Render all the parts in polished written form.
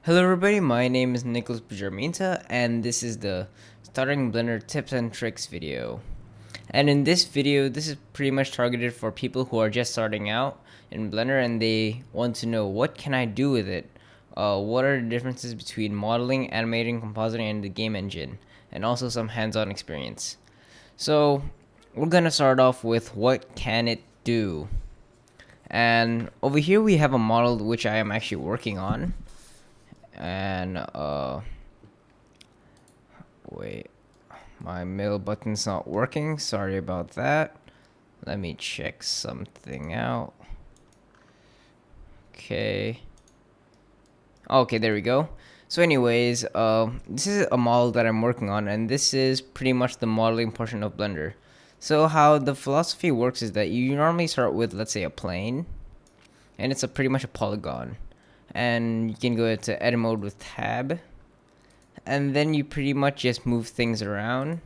Hello everybody, my name is Nicholas Bujarminta and this is the Starting Blender Tips and Tricks video. And in this video, this is pretty much targeted for people who are just starting out in Blender and they want to know what can I do with it? What are the differences between modeling, animating, compositing, and the game engine? And also some hands-on experience. So we're gonna start off with what can it do? And over here we have a model which I am actually working on. And wait, my middle button's not working, sorry about that. Let me check something out. Okay, there we go. So anyways, this is a model that I'm working on, and this is pretty much the modeling portion of Blender. So how the philosophy works is that you normally start with, let's say, a plane, and it's pretty much a polygon, and you can go into edit mode with tab, and then you pretty much just move things around,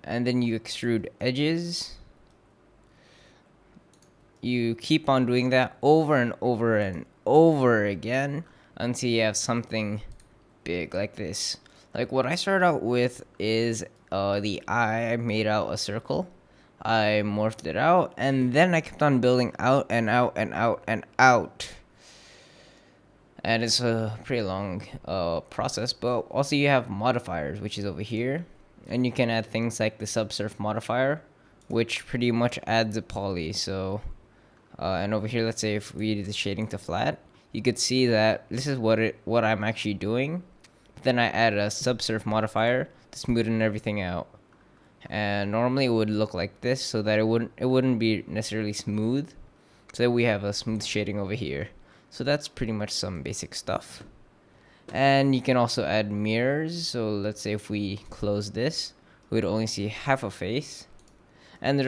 and then you extrude edges. You keep on doing that over and over and over again until you have something big like this. Like what I started out with is the eye. I made out a circle, I morphed it out, and then I kept on building out and out and out and out. And it's a pretty long process. But also you have modifiers, which is over here, and you can add things like the subsurf modifier, which pretty much adds a poly. So and over here, let's say if we did the shading to flat, you could see that this is what I'm actually doing. Then I add a subsurf modifier to smoothen everything out, and normally it would look like this, so that it wouldn't be necessarily smooth. So we have a smooth shading over here. So that's pretty much some basic stuff. And you can also add mirrors. So let's say if we close this, we'd only see half a face. And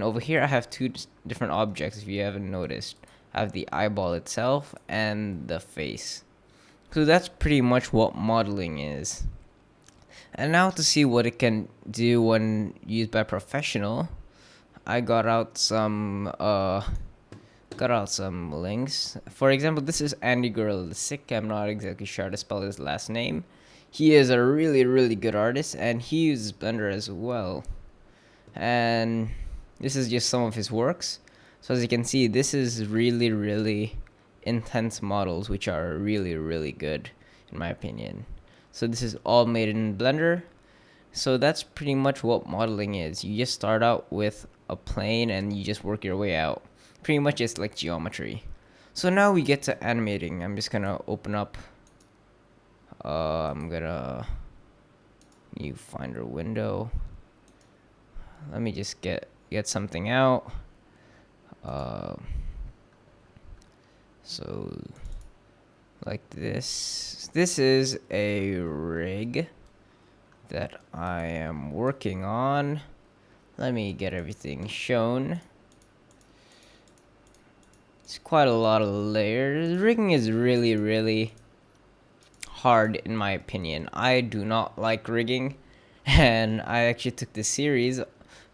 over here I have two different objects, if you haven't noticed. I have the eyeball itself and the face. So that's pretty much what modeling is. And now to see what it can do when used by professional, I got out some links. For example, this is Andy Gorilla-Sick. I'm not exactly sure how to spell his last name. He is a really, really good artist, and he uses Blender as well. And this is just some of his works. So as you can see, this is really, really intense models, which are really, really good, in my opinion. So this is all made in Blender. So that's pretty much what modeling is. You just start out with a plane, and you just work your way out. Pretty much it's like geometry. So now we get to animating. I'm just gonna open up I'm gonna new Finder window. Let me just get something out. So like this is a rig that I am working on. Let me get everything shown. It's quite a lot of layers. Rigging is really, really hard in my opinion. I do not like rigging, and I actually took this series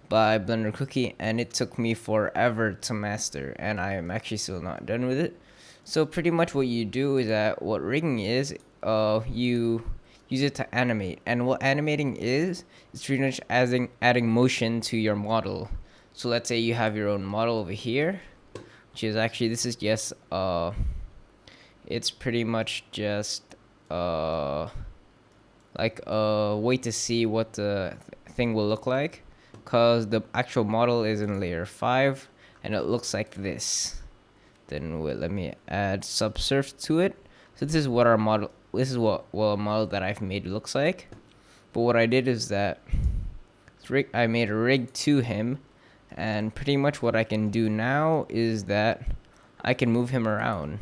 by Blender Cookie, and it took me forever to master, and I am actually still not done with it. So pretty much what you do is that what rigging is, you use it to animate, and what animating is pretty much adding motion to your model. So let's say you have your own model over here, which is actually, this is just it's pretty much just like a way to see what the thing will look like, because the actual model is in layer 5 and it looks like this. Then let me add subsurf to it. So this is what our model, this is what a model that I've made looks like. But what I did is that I made a rig to him, and pretty much what I can do now is that I can move him around.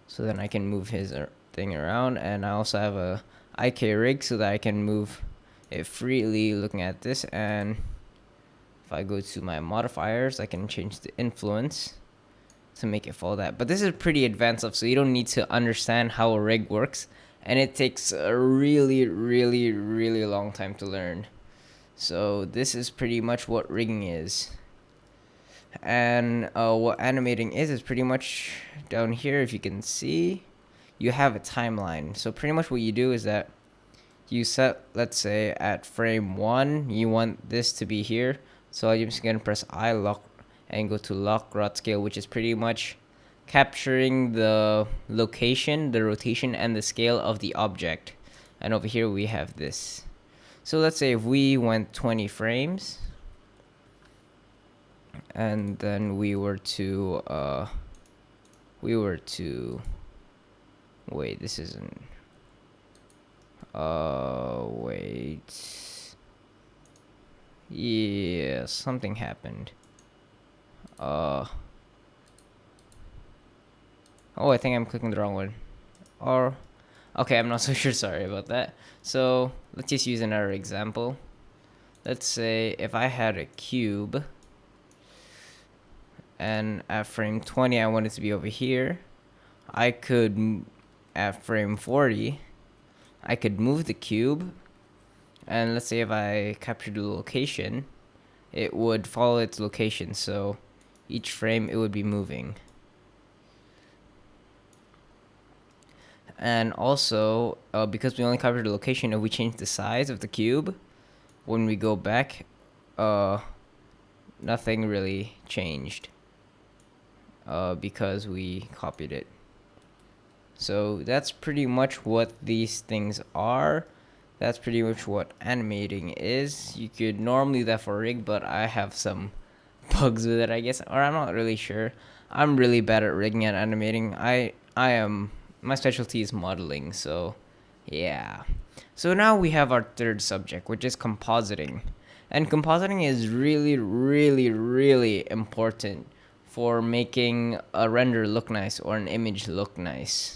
So then I can move his thing around, and I also have a IK rig so that I can move it freely looking at this. And if I go to my modifiers, I can change the influence to make it follow that. But this is pretty advanced stuff, so you don't need to understand how a rig works, and it takes a really, really, really long time to learn. So this is pretty much what rigging is. And what animating is pretty much down here. If you can see, you have a timeline. So pretty much what you do is that you set, let's say at frame 1 you want this to be here, so I'm just gonna press I lock and go to lock rot scale, which is pretty much capturing the location, the rotation, and the scale of the object. And over here we have this. So let's say if we went 20 frames and then we were to wait, this isn't wait. Yeah, something happened. Oh, I think I'm clicking the wrong one. Or, okay, I'm not so sure. Sorry about that. So let's just use another example. Let's say if I had a cube and at frame 20 I want it to be over here, I could, at frame 40, I could move the cube, and let's say if I captured the location, it would follow its location, so each frame it would be moving. And also, because we only captured the location, if we change the size of the cube, when we go back, nothing really changed, because we copied it. So that's pretty much what these things are. That's pretty much what animating is. You could normally do that for rig, but I have some bugs with it, I guess, or I'm not really sure. I'm really bad at rigging and animating. My specialty is modeling, so yeah. So now we have our third subject, which is compositing. And compositing is really, really, really important for making a render look nice or an image look nice.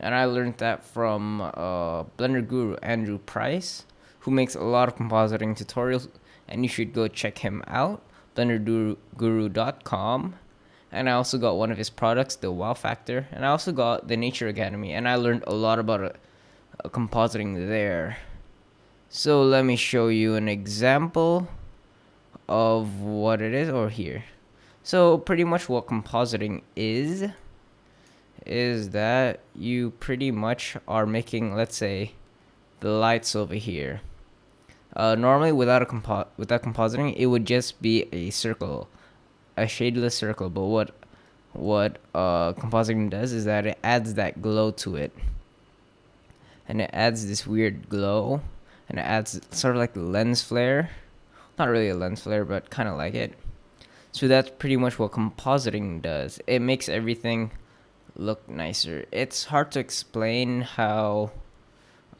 And I learned that from Blender Guru Andrew Price, who makes a lot of compositing tutorials, and you should go check him out, blenderguru.com. And I also got one of his products, the Wow Factor, and I also got the Nature Academy, and I learned a lot about compositing there. So let me show you an example of what it is over here. So pretty much what compositing is that you pretty much are making, let's say, the lights over here. Normally without compositing, it would just be a circle, a shadeless circle. But what compositing does is that it adds that glow to it, and it adds this weird glow, and it adds sort of like a lens flare. Not really a lens flare, but kind of like it. So that's pretty much what compositing does. It makes everything look nicer. It's hard to explain how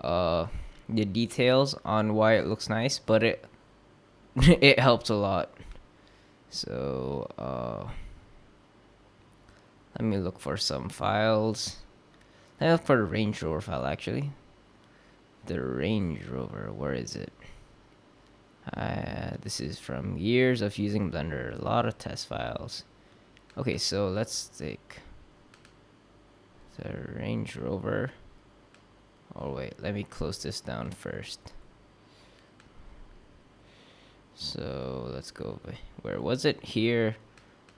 the details on why it looks nice, but it it helps a lot. So let me look for some files. Let me look for the Range Rover file, actually. The Range Rover, where is it? This is from years of using Blender. A lot of test files. Okay, so let's take the Range Rover. Oh wait, let me close this down first. So let's go. Where was it? Here,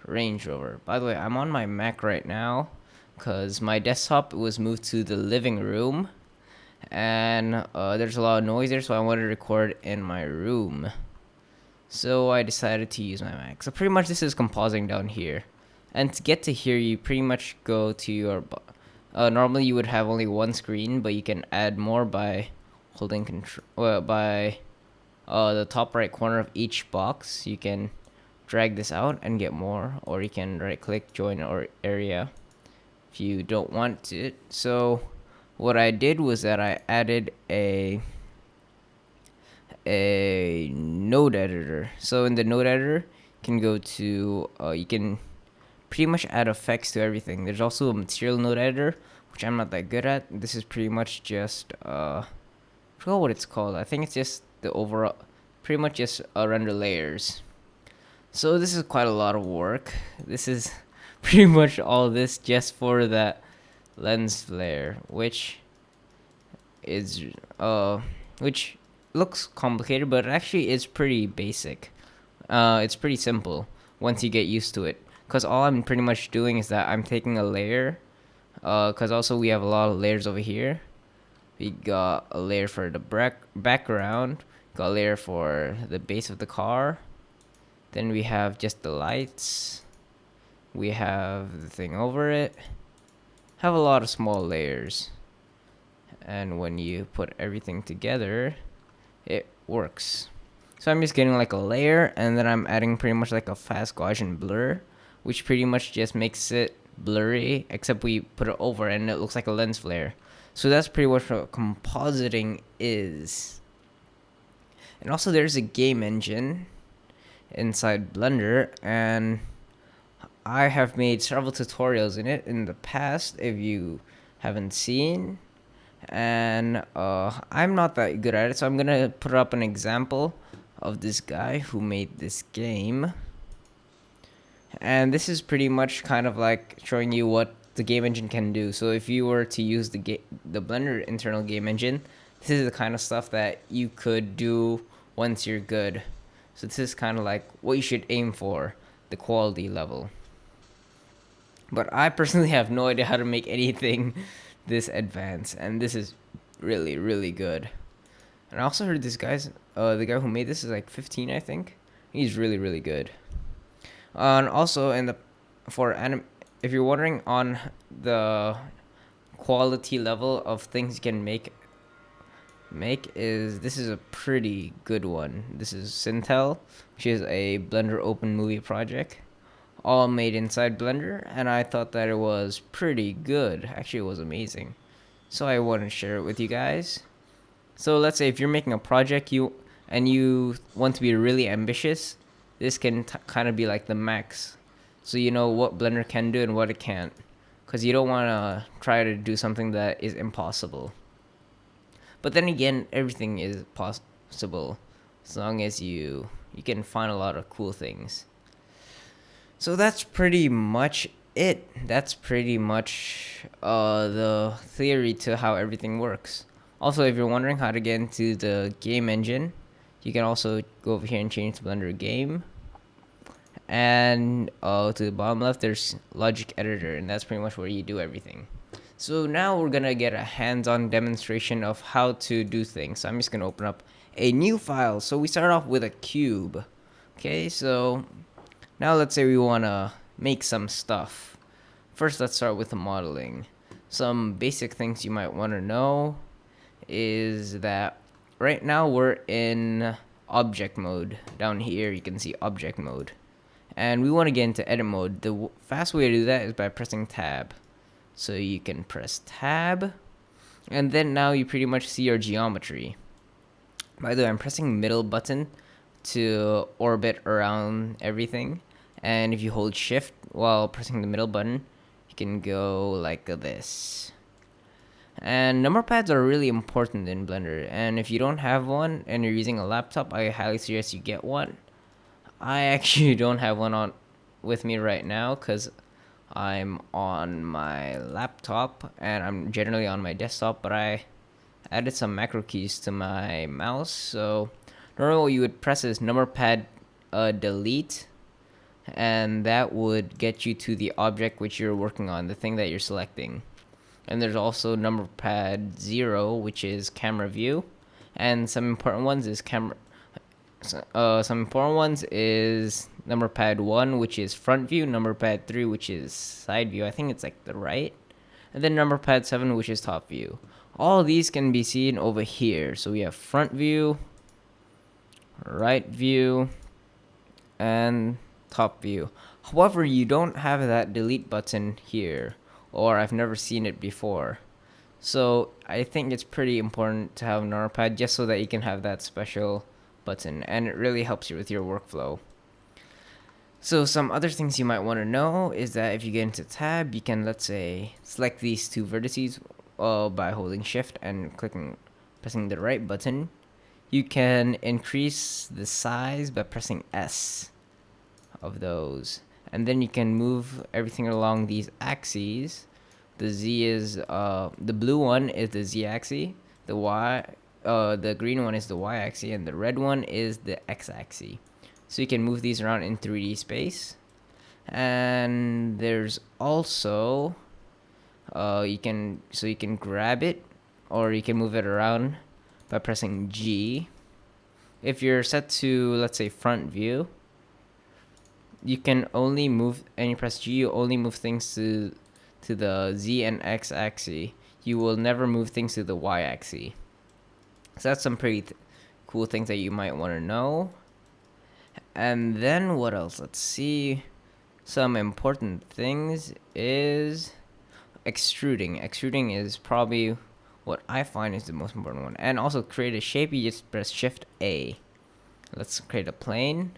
Range Rover. By the way, I'm on my Mac right now because my desktop was moved to the living room, and there's a lot of noise there, so I wanted to record in my room. So I decided to use my Mac. So pretty much this is compositing down here. And to get to here, you pretty much go to your... normally you would have only one screen, but you can add more by holding control... by the top right corner of each box. You can drag this out and get more, or you can right click join or area if you don't want it. So what I did was that I added a node editor. So in the node editor, you can go to you can pretty much add effects to everything. There's also a material node editor, which I'm not that good at. This is pretty much just I forgot what it's called. I think it's just the overall, pretty much just render layers. So this is quite a lot of work. This is pretty much all this just for that lens flare, which is which looks complicated, but it actually is pretty basic. It's pretty simple. once you get used to it. Because all I'm pretty much doing is that I'm taking a layer, because also we have a lot of layers over here. We got a layer for the background, got a layer for the base of the car, then we have just the lights, we have the thing over it, have a lot of small layers, and when you put everything together, it works. So I'm just getting like a layer, and then I'm adding pretty much like a fast Gaussian blur, which pretty much just makes it blurry, except we put it over and it looks like a lens flare. So that's pretty much what compositing is. And also there's a game engine inside Blender, and I have made several tutorials in it in the past if you haven't seen. And I'm not that good at it, so I'm gonna put up an example of this guy who made this game. And this is pretty much kind of like showing you what the game engine can do. So if you were to use the Blender internal game engine, this is the kind of stuff that you could do once you're good. So this is kind of like what you should aim for, the quality level. But I personally have no idea how to make anything this advanced, and this is really, really good. And I also heard the guy who made this is like 15, I think. He's really, really good. And also if you're wondering on the quality level of things you can make this is a pretty good one. This is Sintel, which is a Blender open movie project, all made inside Blender, and I thought that it was pretty good. Actually, it was amazing. So I want to share it with you guys. So let's say if you're making a project you want to be really ambitious, this can kind of be like the max. So you know what Blender can do and what it can't. Because you don't want to try to do something that is impossible. But then again, everything is possible as long as you can find a lot of cool things. So that's pretty much it. That's pretty much the theory to how everything works. Also, if you're wondering how to get into the game engine, you can also go over here and change to Blender Game. And to the bottom left, there's Logic Editor, and that's pretty much where you do everything. So now we're gonna get a hands-on demonstration of how to do things. So I'm just gonna open up a new file. So we start off with a cube. Okay, so now let's say we wanna make some stuff. First, let's start with the modeling. Some basic things you might wanna know is that right now we're in object mode. Down here, you can see object mode. And we wanna get into edit mode. The fast way to do that is by pressing tab. So you can press tab, and then now you pretty much see your geometry. By the way, I'm pressing middle button to orbit around everything, and if you hold shift while pressing the middle button, you can go like this. And number pads are really important in Blender, and if you don't have one and you're using a laptop, I highly suggest you get one. I actually don't have one on with me right now because I'm on my laptop and I'm generally on my desktop, but I added some macro keys to my mouse. So normally what you would press is number pad delete, and that would get you to the object which you're working on, the thing that you're selecting. And there's also number pad 0, which is camera view, and some important ones is number pad 1, which is front view, number pad 3, which is side view. I think it's like the right. And then number pad 7, which is top view. All of these can be seen over here. So we have front view, right view, and top view. However, you don't have that delete button here, or I've never seen it before. So I think it's pretty important to have number pad just so that you can have that special button, and it really helps you with your workflow. So some other things you might want to know is that if you get into tab, you can, let's say, select these two vertices by holding shift and pressing the right button. You can increase the size by pressing S of those, and then you can move everything along these axes. The Z is the blue one is the Z axis, the green one is the Y axis, and the red one is the X axis. so you can move these around in 3D space. And there's also you can grab it, or you can move it around by pressing G. If you're set to, let's say, front view, you can only move, and you press G, you only move things to the Z and X axis. You will never move things to the Y axis. So that's some pretty cool things that you might want to know. And then what else? Let's see. Some important things is extruding. Extruding is probably what I find is the most important one. And also create a shape, you just press Shift A. Let's create a plane.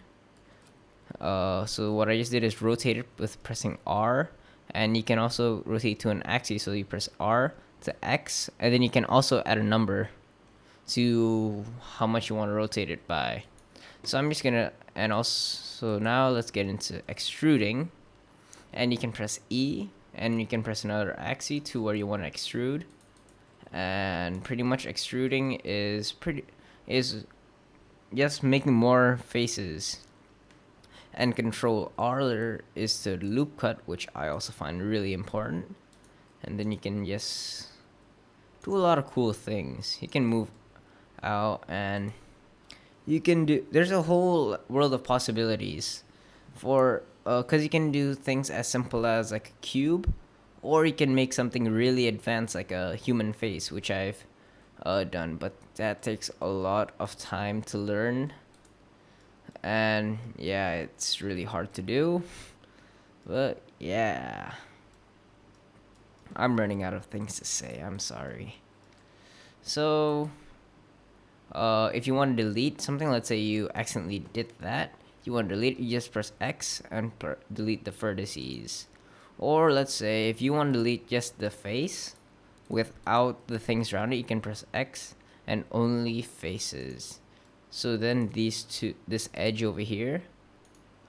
So what I just did is rotate it with pressing R, and you can also rotate to an axis, so you press R to X, and then you can also add a number to how much you want to rotate it by. So I'm just gonna, and also now let's get into extruding, and you can press E, and you can press another axis to where you want to extrude, and pretty much extruding is just making more faces. And Control R is to loop cut, which I also find really important. And then you can just do a lot of cool things. You can move out, and you can do, there's a whole world of possibilities for, because you can do things as simple as like a cube, or you can make something really advanced like a human face, which I've done, but that takes a lot of time to learn. And yeah, it's really hard to do, but yeah, I'm running out of things to say. I'm sorry. So if you want to delete something, let's say you accidentally did that, you want to delete, you just press X and delete the vertices. Or let's say if you want to delete just the face without the things around it, you can press X and only faces. So then this edge over here,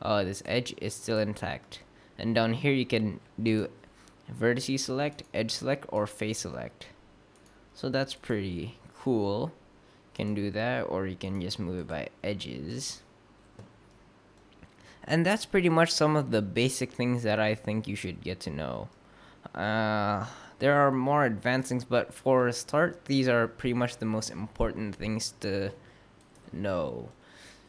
this edge is still intact. And down here you can do vertices select, edge select, or face select. So that's pretty cool. You can do that, or you can just move it by edges. And that's pretty much some of the basic things that I think you should get to know. There are more advanced things, but for a start, these are pretty much the most important things to know.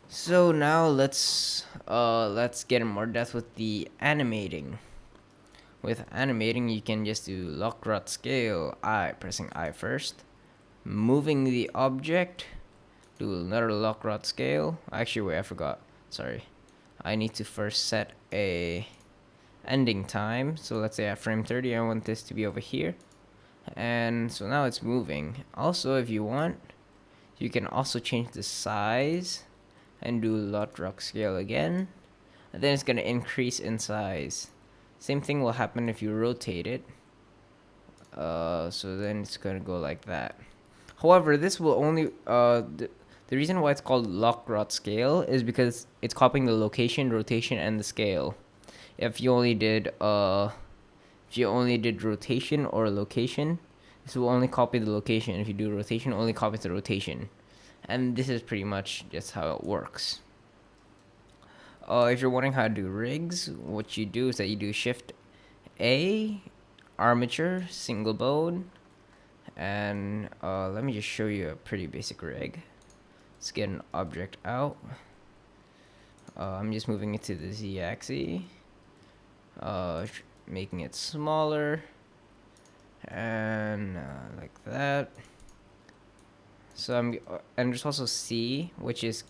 So now let's get in more depth with the animating. With animating, you can just do lock rod scale I, pressing I first, moving the object, do another lock rod scale. Actually, wait, I forgot. Sorry, I need to first set a ending time. So let's say at frame 30, I want this to be over here, and so now it's moving. Also, if you want, you can also change the size and do lock rod scale again, and then it's gonna increase in size. Same thing will happen if you rotate it. So then it's gonna go like that. However, this will only the reason why it's called lock rod scale is because it's copying the location, rotation, and the scale. If you only did rotation or location, this will only copy the location. If you do rotation, only copies the rotation. And this is pretty much just how it works. If you're wondering how to do rigs, what you do is that you do Shift A, armature, single bone, and let me just show you a pretty basic rig. Let's get an object out. I'm just moving it to the Z axis, making it smaller, and like that. So and there's also C, which is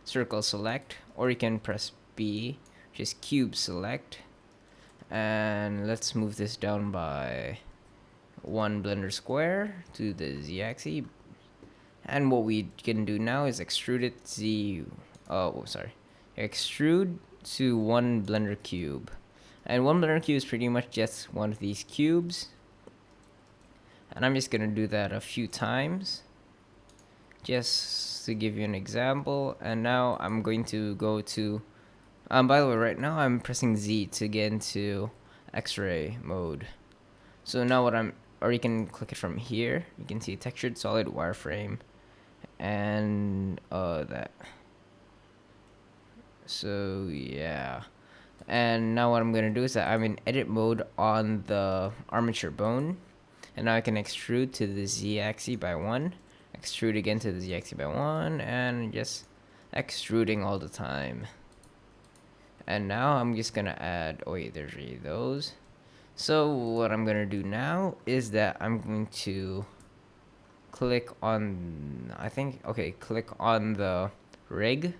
circle select, or you can press B, which is cube select. And let's move this down by 1 blender square to the Z axis. And what we can do now is extrude it extrude to 1 blender cube. And 1 blender cube is pretty much just one of these cubes. And I'm just gonna do that a few times, just to give you an example. And now I'm going to go to, by the way, right now I'm pressing Z to get into X-ray mode. So now or you can click it from here. You can see textured solid wireframe, and that. So yeah. And now what I'm gonna do is that I'm in edit mode on the armature bone. And now I can extrude to the z-axis by 1. Extrude again to the z-axis by 1. And just extruding all the time. And now I'm just gonna add, oh wait, there's already those. So what I'm gonna do now is that I'm going to click on, click on the rig,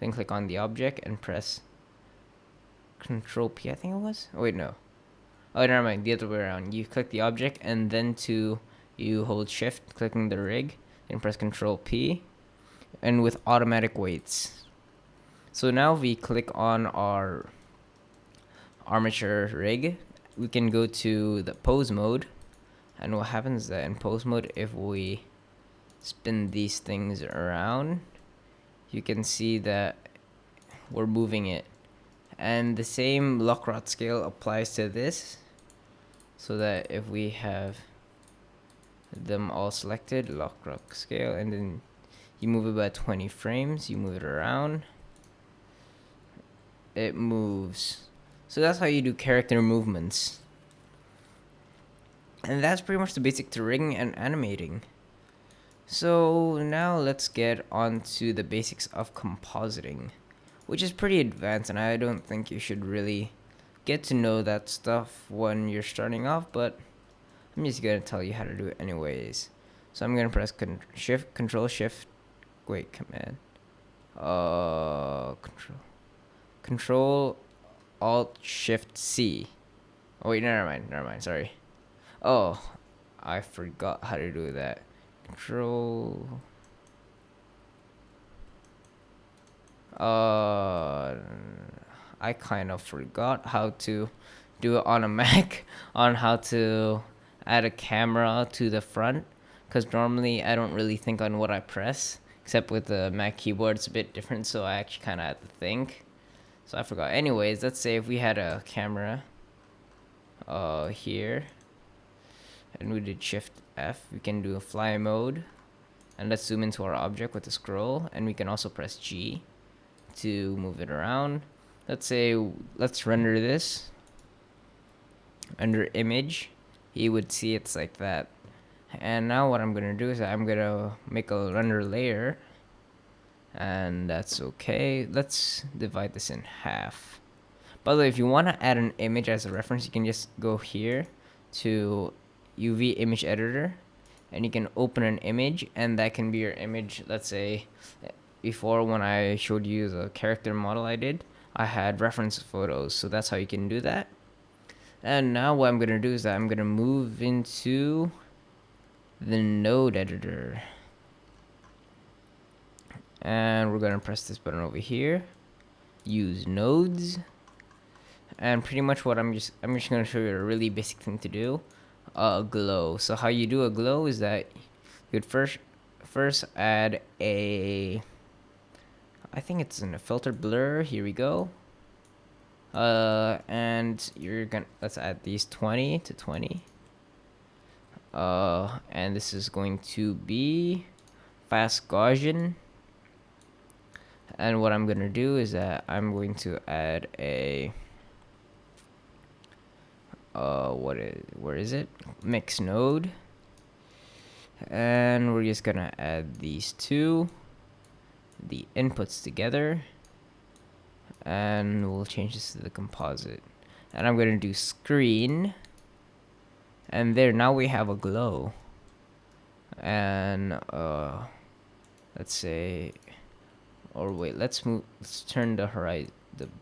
then click on the object and press Control P, I think it was. Oh wait, no. Oh, never mind. The other way around. You click the object and then you hold Shift, clicking the rig, and press Control P, and with automatic weights. So now if we click on our armature rig, we can go to the pose mode, and what happens is that in pose mode, if we spin these things around, you can see that we're moving it. And the same lock rod scale applies to this, so that if we have them all selected, lock rod scale, and then you move it by 20 frames, you move it around, it moves. So that's how you do character movements. And that's pretty much the basic to rigging and animating. So now let's get on to the basics of compositing, which is pretty advanced, and I don't think you should really get to know that stuff when you're starting off, but I'm just gonna tell you how to do it anyways. So I'm gonna press Control Alt Shift C. Oh wait, never mind, sorry. Oh, I forgot how to do that. Control. I kind of forgot how to do it on a Mac, on how to add a camera to the front, because normally I don't really think on what I press, except with the Mac keyboard it's a bit different, so I actually kind of had to think. So I forgot. Anyways, let's say if we had a camera here, and we did Shift F, we can do a fly mode, and let's zoom into our object with the scroll, and we can also press G to move it around. Let's render this under image. You would see it's like that. And now what I'm gonna do is I'm gonna make a render layer, and that's okay. Let's divide this in half. By the way, if you want to add an image as a reference, you can just go here to UV image editor, and you can open an image, and that can be your image. Let's say before, when I showed you the character model I had reference photos, so that's how you can do that. And now what I'm gonna do is that I'm gonna move into the node editor, and we're gonna press this button over here, use nodes, and pretty much what I'm just gonna show you a really basic thing to do, a glow. So how you do a glow is that you'd first add a, I think it's in a filter blur. Here we go. And let's add these 20 to 20. And this is going to be fast Gaussian. And what I'm gonna do is that I'm going to add a where is it? Mix node. And we're just gonna add these two, the inputs together, and we'll change this to the composite. And I'm gonna do screen, and there, now we have a glow. And let's say, or wait, let's turn the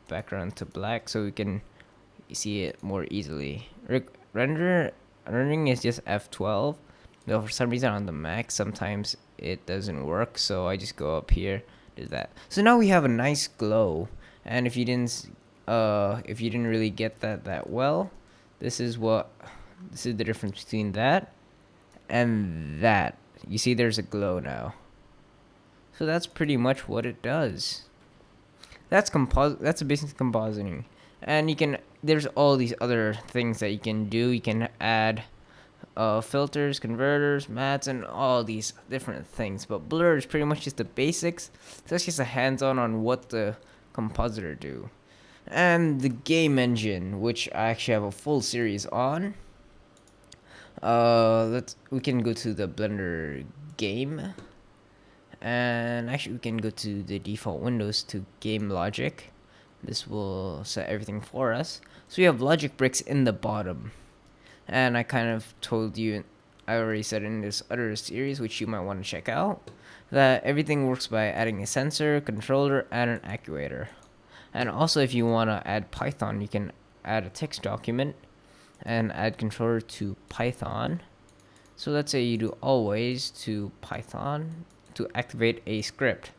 background to black so we can see it more easily. Rendering is just F12, though for some reason on the Mac sometimes it doesn't work, so I just go up here, do that. So now we have a nice glow. And if you didn't really get that well, this is the difference between that and that. You see there's a glow now. So that's pretty much what it does. That's a basic compositing. And there's all these other things that you can do. You can add filters, converters, mats, and all these different things. But blur is pretty much just the basics. So that's just a hands-on on what the Compositor do? And the game engine, which I actually have a full series on. We can go to the Blender game, and actually we can go to the default windows to game logic. This will set everything for us. So we have logic bricks in the bottom, and I kind of told you, I already said in this other series, which you might want to check out, that everything works by adding a sensor, controller, and an actuator. And also, if you want to add Python, you can add a text document and add controller to Python. So let's say you do always to Python to activate a script,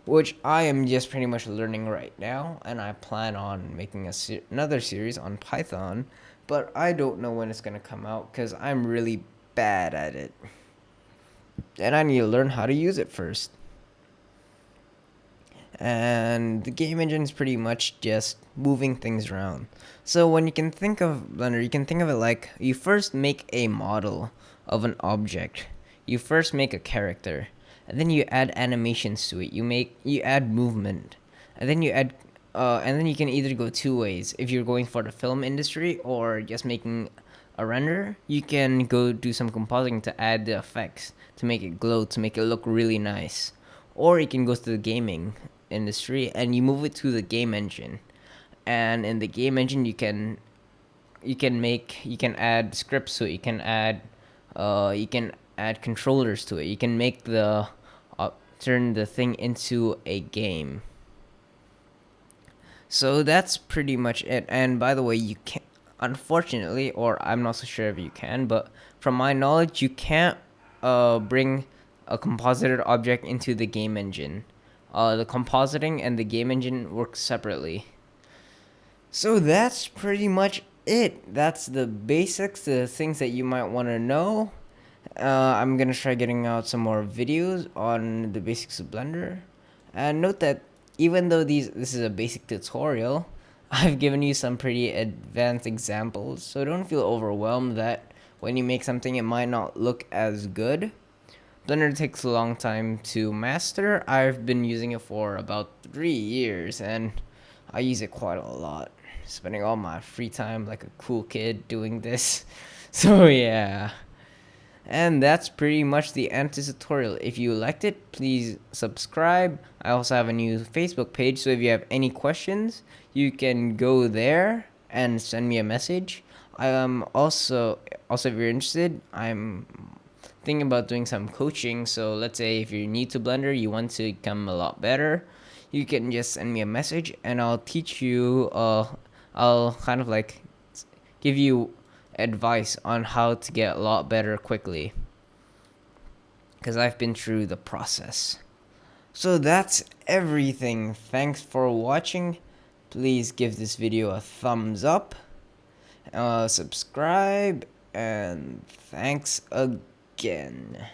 which I am just pretty much learning right now, and I plan on making another series on Python, but I don't know when it's going to come out because I'm really bad at it. And I need to learn how to use it first. And the game engine is pretty much just moving things around. So when you can think of Blender, you can think of it like you first make a model of an object. You first make a character, and then you add animations to it. You add movement, and then you can either go two ways. If you're going for the film industry or just making a render, you can go do some compositing to add the effects, to make it glow, to make it look really nice. Or you can go to the gaming industry and you move it to the game engine. And in the game engine, you can add scripts to it. You can add controllers to it. You can make turn the thing into a game. So that's pretty much it. And by the way, you can't, unfortunately, or I'm not so sure if you can, but from my knowledge, you can't bring a composited object into the game engine. The compositing and the game engine work separately. So that's pretty much it. That's the basics, the things that you might want to know. I'm gonna try getting out some more videos on the basics of Blender. And note that even though this is a basic tutorial, I've given you some pretty advanced examples, so don't feel overwhelmed that when you make something it might not look as good. Blender takes a long time to master. I've been using it for about 3 years, and I use it quite a lot, spending all my free time like a cool kid doing this. So yeah. And that's pretty much the end to tutorial. If you liked it, please subscribe. I also have a new Facebook page, so if you have any questions, you can go there and send me a message. I am also if you're interested, I'm thinking about doing some coaching. So let's say if you're new to Blender, you want to become a lot better, you can just send me a message and I'll teach you. I'll kind of like give you advice on how to get a lot better quickly, because I've been through the process. So that's everything. Thanks for watching. Please give this video a thumbs up, subscribe, and thanks again.